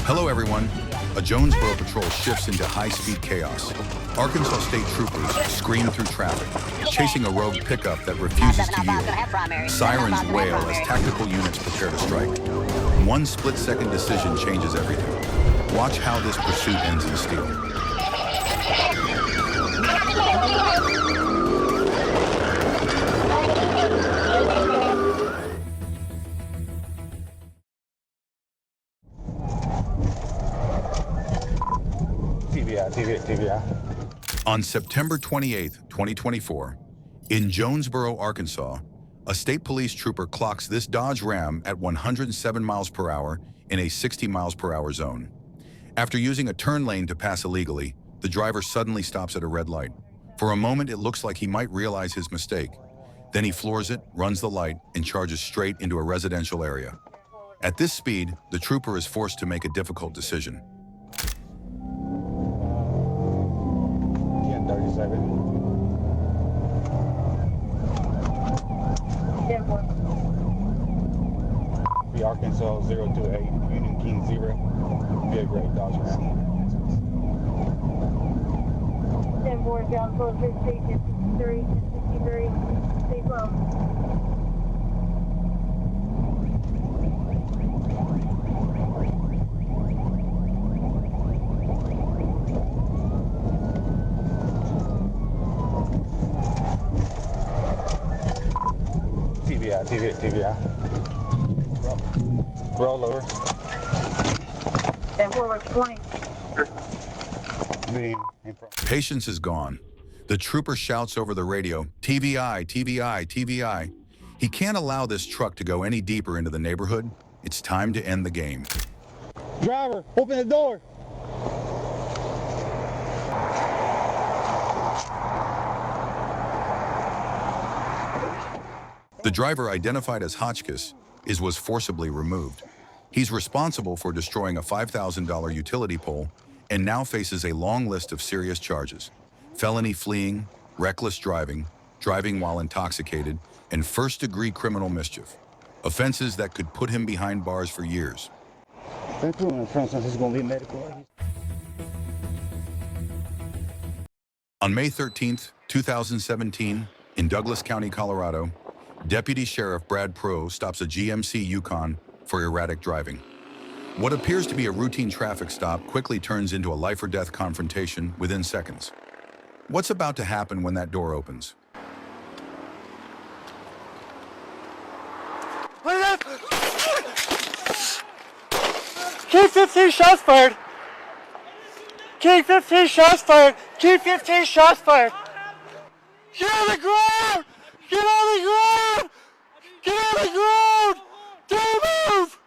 Hello everyone. A Jonesboro patrol shifts into high-speed chaos. Arkansas State troopers scream through traffic, chasing a rogue pickup that refuses to yield. Sirens wail as tactical units prepare to strike. One split-second decision changes everything. Watch how this pursuit ends in steel. TVI. On September 28, 2024, in Jonesboro, Arkansas, a state police trooper clocks this Dodge Ram at 107 miles per hour in a 60 miles per hour zone. After using a turn lane to pass illegally, the driver suddenly stops at a red light. For a moment, it looks like he might realize his mistake. Then he floors it, runs the light, and charges straight into a residential area. At this speed, the trooper is forced to make a difficult decision. 37. The Arkansas 028, Union King 0. Be a great Dodge Ram. 10-4, John Close, 53, 63, stay slow. TVI. Roll over. 10-4, 20. Patience is gone. The trooper shouts over the radio, TVI, TVI, TVI. He can't allow this truck to go any deeper into the neighborhood. It's time to end the game. Driver, open the door. The driver, identified as Hotchkiss, was forcibly removed. He's responsible for destroying a $5,000 utility pole and now faces a long list of serious charges: felony fleeing, reckless driving, driving while intoxicated, and first-degree criminal mischief. Offenses that could put him behind bars for years. On May 13, 2017, in Douglas County, Colorado, Deputy Sheriff Brad Pro stops a GMC Yukon for erratic driving. What appears to be a routine traffic stop quickly turns into a life-or-death confrontation within seconds. What's about to happen when that door opens? Key 15 shots fired! Key 15 shots fired! Key 15 shots fired! Get on the ground! Get on the ground! Get on the ground! Don't move!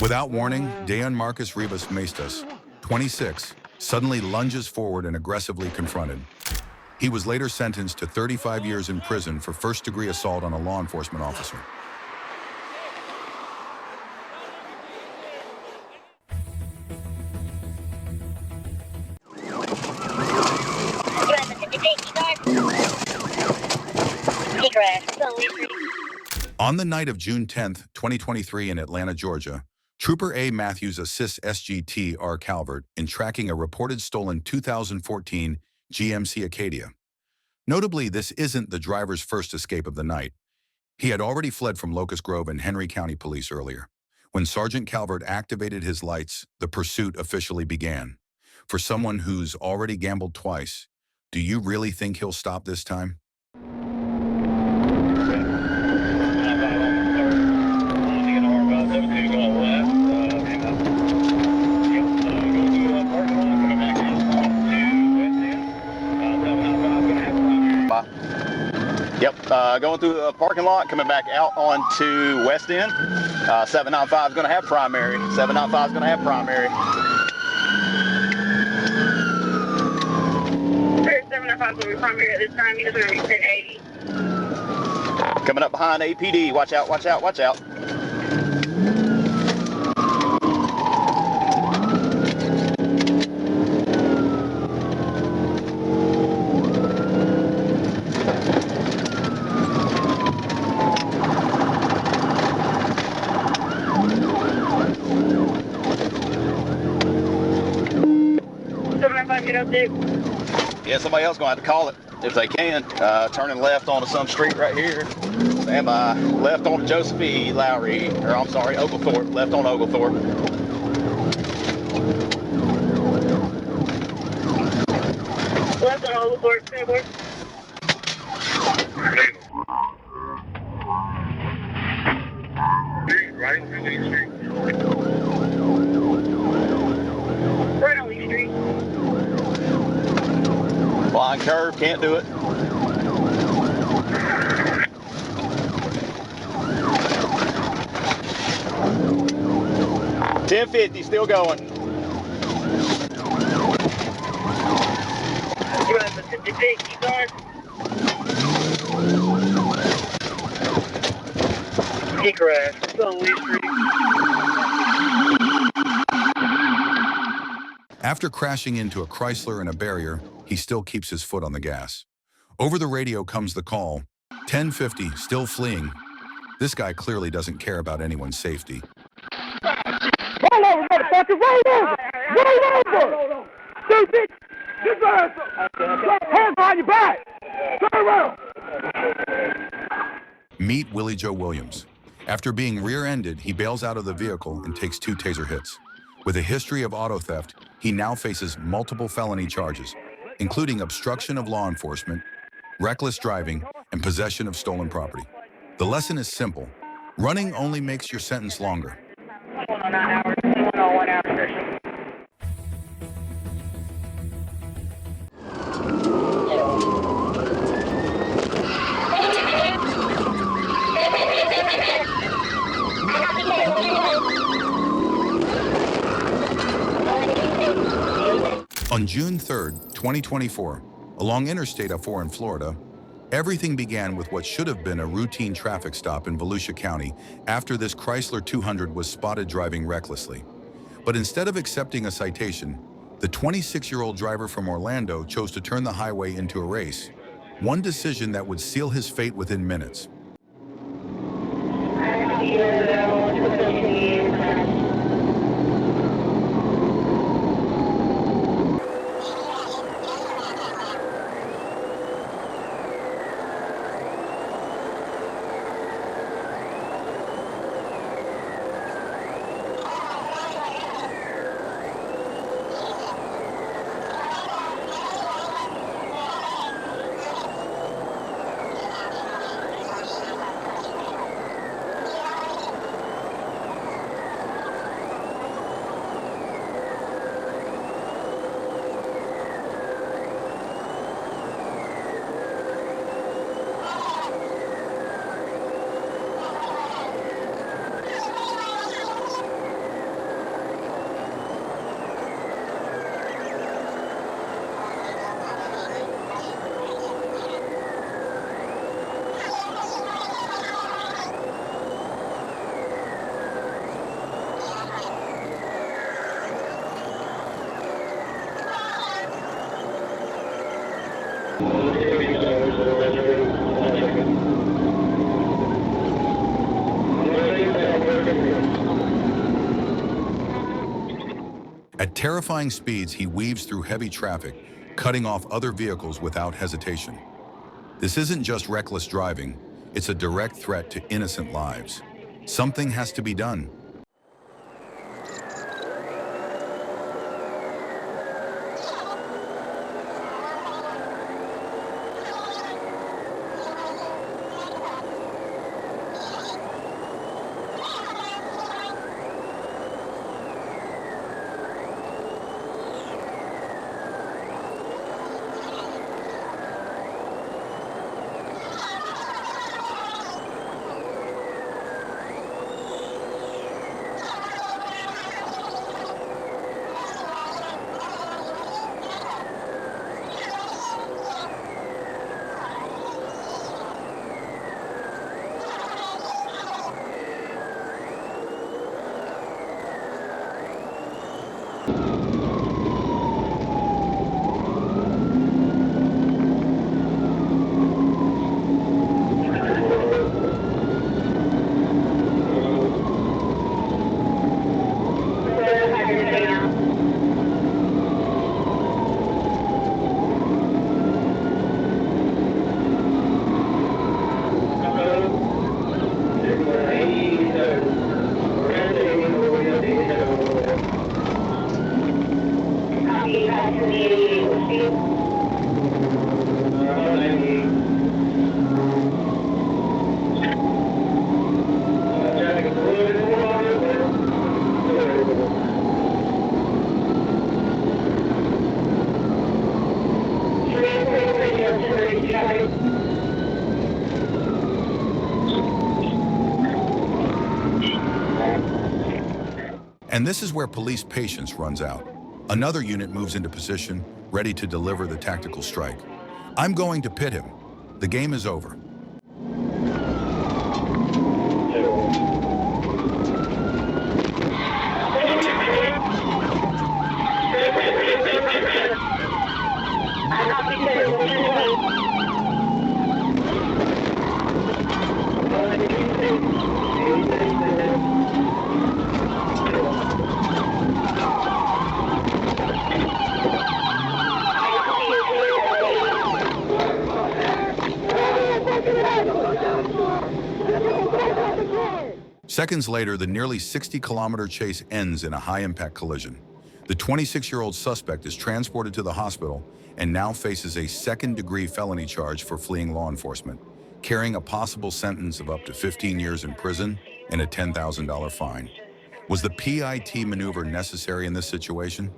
Without warning, Deon Marcus Rivas Maestas, 26, suddenly lunges forward and aggressively confronted. He was later sentenced to 35 years in prison for first-degree assault on a law enforcement officer. On the night of June 10, 2023 in Atlanta, Georgia, Trooper A. Matthews assists SGT R. Calvert in tracking a reported stolen 2014 GMC Acadia. Notably, this isn't the driver's first escape of the night. He had already fled from Locust Grove and Henry County Police earlier. When Sergeant Calvert activated his lights, the pursuit officially began. For someone who's already gambled twice, do you really think he'll stop this time? Yep, going through the parking lot, coming back out onto West End. 795 is going to have primary. 795 is going to have primary. 795 will be primary at this time. He's going to be 1080. Coming up behind APD. Watch out, watch out, watch out. get up there? Yeah, somebody else gonna have to call it if they can. Turning left onto some street right here. Stand by. Left onto Joseph E. Lowry, or I'm sorry, Oglethorpe. Left on Oglethorpe. Left on Oglethorpe, Singapore. Right on Lee Street. Right on Lee Street. Flying curve, can't do it. $10.50, still going. You have the 56, keep going. He crashed. It's on Lee Street. After crashing into a Chrysler and a barrier, he still keeps his foot on the gas. Over the radio comes the call, 1050, still fleeing. This guy clearly doesn't care about anyone's safety. Roll over, motherfucker! Roll over! Roll over! Stupid! Get your ass up! Hands behind your back! Turn around! Meet Willie Joe Williams. After being rear-ended, he bails out of the vehicle and takes 2 taser hits. With a history of auto theft, he now faces multiple felony charges, including obstruction of law enforcement, reckless driving, and possession of stolen property. The lesson is simple. Running only makes your sentence longer. 109 hours, 101 hours. On June 3rd, 2024, along Interstate 4 in Florida, everything began with what should have been a routine traffic stop in Volusia County after this Chrysler 200 was spotted driving recklessly. But instead of accepting a citation, the 26-year-old driver from Orlando chose to turn the highway into a race, one decision that would seal his fate within minutes. At terrifying speeds, he weaves through heavy traffic, cutting off other vehicles without hesitation. This isn't just reckless driving, it's a direct threat to innocent lives. Something has to be done. And this is where police patience runs out. Another unit moves into position, ready to deliver the tactical strike. I'm going to pit him. The game is over. Seconds later, the nearly 60-kilometer chase ends in a high-impact collision. The 26-year-old suspect is transported to the hospital and now faces a second-degree felony charge for fleeing law enforcement, carrying a possible sentence of up to 15 years in prison and a $10,000 fine. Was the PIT maneuver necessary in this situation?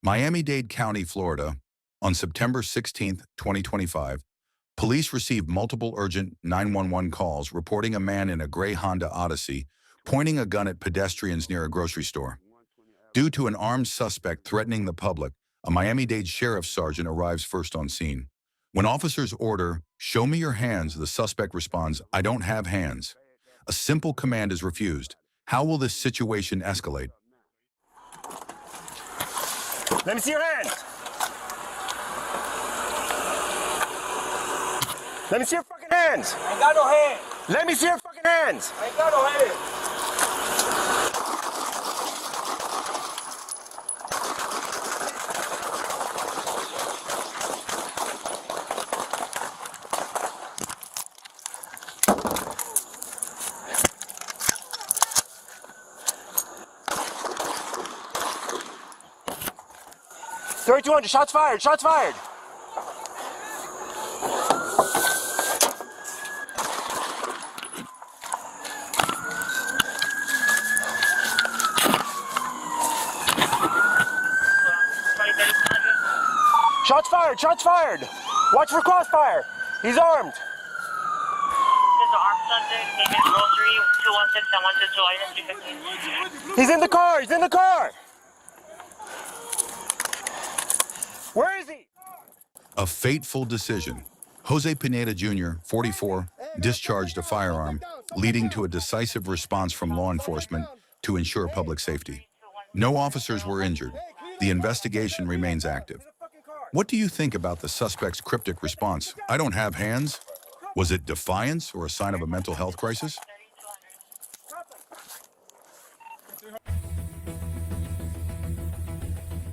Miami-Dade County, Florida, on September 16, 2025, police received multiple urgent 911 calls reporting a man in a gray Honda Odyssey pointing a gun at pedestrians near a grocery store. Due to an armed suspect threatening the public, a Miami-Dade sheriff's sergeant arrives first on scene. When officers order, "Show me your hands," the suspect responds, "I don't have hands." A simple command is refused. How will this situation escalate? Let me see your hands. Let me see your fucking hands. I ain't got no hands. Let me see your fucking hands. I ain't got no hands. $3,200. Shots fired. Shots fired. Shots fired. Shots fired. Watch for crossfire. He's armed. This is an armed subject, name is Rosary, 216 and 162 item 315. He's in the car. He's in the car. Where is he? A fateful decision. Jose Pineda Jr., 44, discharged a firearm, leading to a decisive response from law enforcement to ensure public safety. No officers were injured. The investigation remains active. What do you think about the suspect's cryptic response? "I don't have hands"? Was it defiance or a sign of a mental health crisis?